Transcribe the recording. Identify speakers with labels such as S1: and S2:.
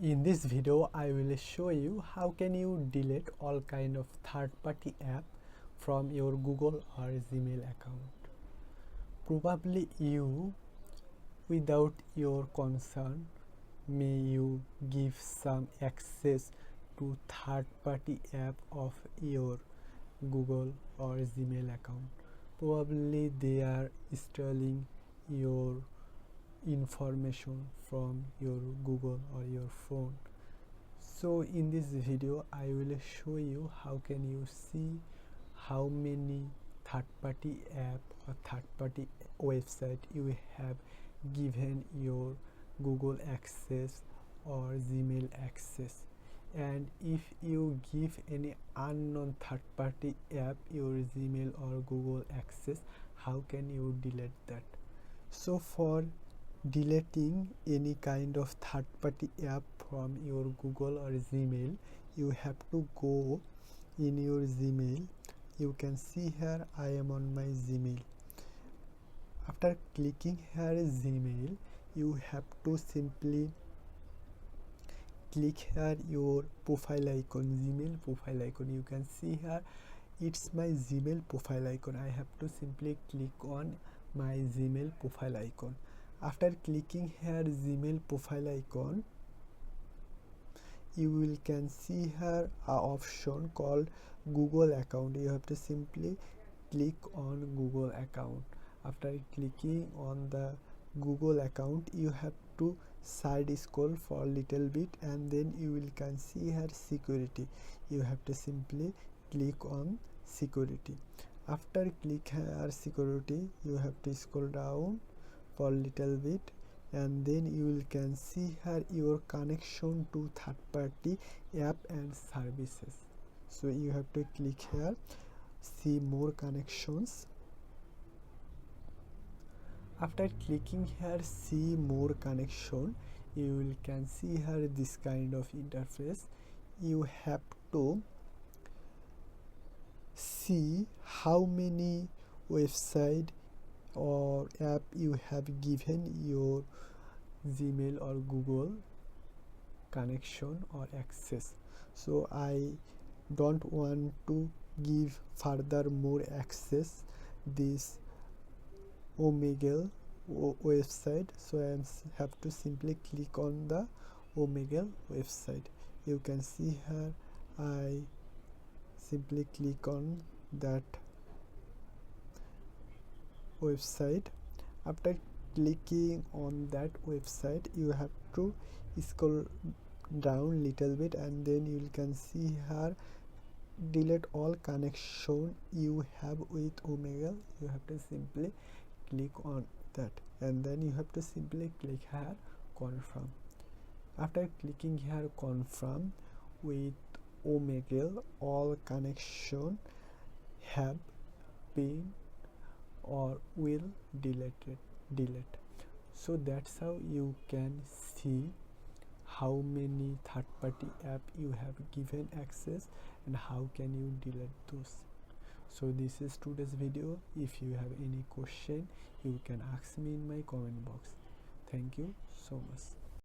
S1: In this video, I will show you how can you delete all kind of third-party app from your Google or Gmail account. Probably you, without your consent, may you give some access to third-party app of your Google or Gmail account. Probably they are stealing your information from your Google or your phone. So in this video I will show you how can you see how many third-party app or third-party website you have given your Google access or Gmail access, and if you give any unknown third-party app your Gmail or Google access, how can you delete that? So for deleting any kind of third-party app from your Google or Gmail, you have to go in your Gmail. You can see here I am on my Gmail. After clicking here Gmail, you have to simply click here your profile icon, Gmail profile icon. You can see here it's my Gmail profile icon. I have to simply click on my Gmail profile icon. After clicking here Gmail profile icon, you will can see here a option called Google account. You have to simply click on Google account. After clicking on the Google account, you have to side scroll for a little bit, and then you will can see here security. You have to simply click on security. After click here security, you have to scroll down for a little bit, and then you will can see here your connection to third-party app and services. So you have to click here see more connections. After clicking here see more connection, you will can see here this kind of interface. You have to see how many website or app you have given your Gmail or Google connection or access. So I don't want to give further more access this Omegle website, so I have to simply click on the Omegle website. You can see here I simply click on that website. After clicking on that website, you have to scroll down little bit, and then you can see here delete all connection you have with Omegle. You have to simply click on that, and then you have to simply click here confirm. After clicking here confirm with Omegle, all connection have been or will delete. So that's how you can see how many third-party app you have given access and how can you delete those. So this is today's video. If you have any question, you can ask me in my comment box. Thank you so much.